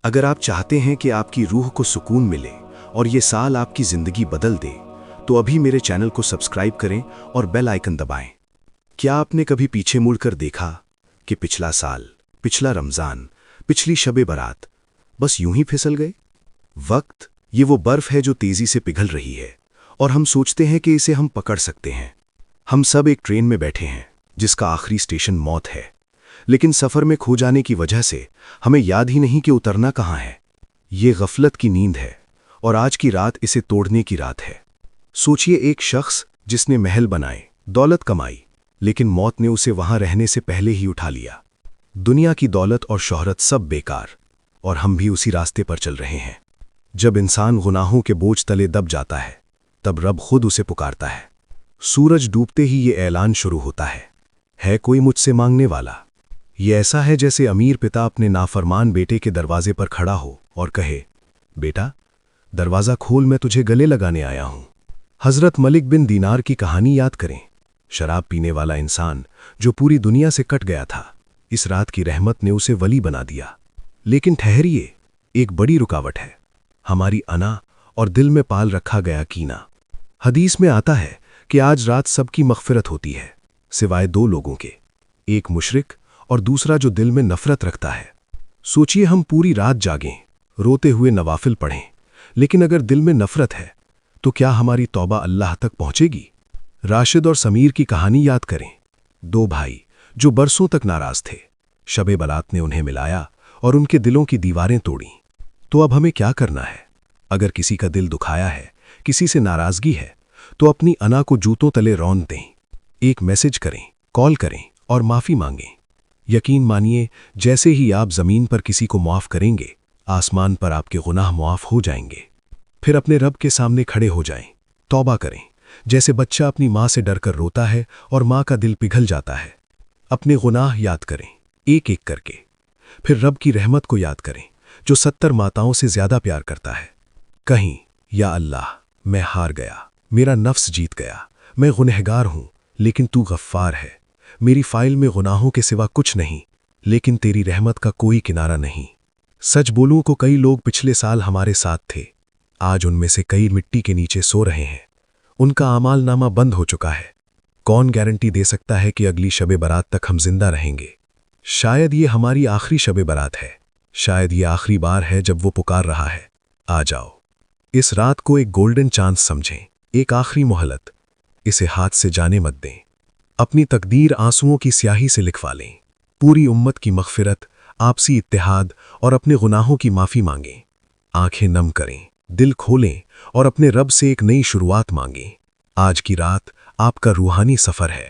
اگر آپ چاہتے ہیں کہ آپ کی روح کو سکون ملے اور یہ سال آپ کی زندگی بدل دے تو ابھی میرے چینل کو سبسکرائب کریں اور بیل آئیکن دبائیں۔ کیا آپ نے کبھی پیچھے مڑ کر دیکھا کہ پچھلا سال، پچھلا رمضان، پچھلی شب برات بس یوں ہی پھسل گئے؟ وقت یہ وہ برف ہے جو تیزی سے پگھل رہی ہے اور ہم سوچتے ہیں کہ اسے ہم پکڑ سکتے ہیں۔ ہم سب ایک ٹرین میں بیٹھے ہیں جس کا آخری اسٹیشن موت ہے، لیکن سفر میں کھو جانے کی وجہ سے ہمیں یاد ہی نہیں کہ اترنا کہاں ہے۔ یہ غفلت کی نیند ہے اور آج کی رات اسے توڑنے کی رات ہے۔ سوچئے ایک شخص جس نے محل بنائے، دولت کمائی، لیکن موت نے اسے وہاں رہنے سے پہلے ہی اٹھا لیا۔ دنیا کی دولت اور شہرت سب بیکار، اور ہم بھی اسی راستے پر چل رہے ہیں۔ جب انسان گناہوں کے بوجھ تلے دب جاتا ہے تب رب خود اسے پکارتا ہے۔ سورج ڈوبتے ہی یہ اعلان شروع ہوتا ہے کوئی مجھ سے مانگنے والا؟ یہ ایسا ہے جیسے امیر پتا اپنے نافرمان بیٹے کے دروازے پر کھڑا ہو اور کہے، بیٹا دروازہ کھول، میں تجھے گلے لگانے آیا ہوں۔ حضرت ملک بن دینار کی کہانی یاد کریں۔ شراب پینے والا انسان جو پوری دنیا سے کٹ گیا تھا، اس رات کی رحمت نے اسے ولی بنا دیا۔ لیکن ٹھہریے، ایک بڑی رکاوٹ ہے، ہماری انا اور دل میں پال رکھا گیا کینہ۔ حدیث میں آتا ہے کہ آج رات سب کی مغفرت ہوتی ہے سوائے دو لوگوں کے، ایک مشرک اور دوسرا جو دل میں نفرت رکھتا ہے۔ سوچئے ہم پوری رات جاگیں، روتے ہوئے نوافل پڑھیں، لیکن اگر دل میں نفرت ہے تو کیا ہماری توبہ اللہ تک پہنچے گی؟ راشد اور سمیر کی کہانی یاد کریں، دو بھائی جو برسوں تک ناراض تھے، شب برات نے انہیں ملایا اور ان کے دلوں کی دیواریں توڑیں۔ تو اب ہمیں کیا کرنا ہے؟ اگر کسی کا دل دکھایا ہے، کسی سے ناراضگی ہے، تو اپنی انا کو جوتوں تلے رون دیں، ایک میسج کریں، کال کریں اور معافی مانگیں۔ یقین مانیے، جیسے ہی آپ زمین پر کسی کو معاف کریں گے، آسمان پر آپ کے گناہ معاف ہو جائیں گے۔ پھر اپنے رب کے سامنے کھڑے ہو جائیں، توبہ کریں، جیسے بچہ اپنی ماں سے ڈر کر روتا ہے اور ماں کا دل پگھل جاتا ہے۔ اپنے گناہ یاد کریں، ایک ایک کر کے، پھر رب کی رحمت کو یاد کریں جو 70 ماتاؤں سے زیادہ پیار کرتا ہے۔ کہیں، یا اللہ میں ہار گیا، میرا نفس جیت گیا، میں گنہگار ہوں، لیکن تو غفار ہے۔ میری فائل میں گناہوں کے سوا کچھ نہیں، لیکن تیری رحمت کا کوئی کنارہ نہیں۔ سچ بولوں کو کئی لوگ پچھلے سال ہمارے ساتھ تھے، آج ان میں سے کئی مٹی کے نیچے سو رہے ہیں، ان کا اعمال نامہ بند ہو چکا ہے۔ کون گارنٹی دے سکتا ہے کہ اگلی شب برات تک ہم زندہ رہیں گے؟ شاید یہ ہماری آخری شب برات ہے، شاید یہ آخری بار ہے جب وہ پکار رہا ہے، آ جاؤ۔ اس رات کو ایک گولڈن چانس سمجھیں، ایک آخری مہلت، اسے ہاتھ سے جانے مت دیں۔ اپنی تقدیر آنسوؤں کی سیاہی سے لکھوا لیں، پوری امت کی مغفرت، آپسی اتحاد اور اپنے گناہوں کی معافی مانگیں۔ آنکھیں نم کریں، دل کھولیں اور اپنے رب سے ایک نئی شروعات مانگیں۔ آج کی رات آپ کا روحانی سفر ہے۔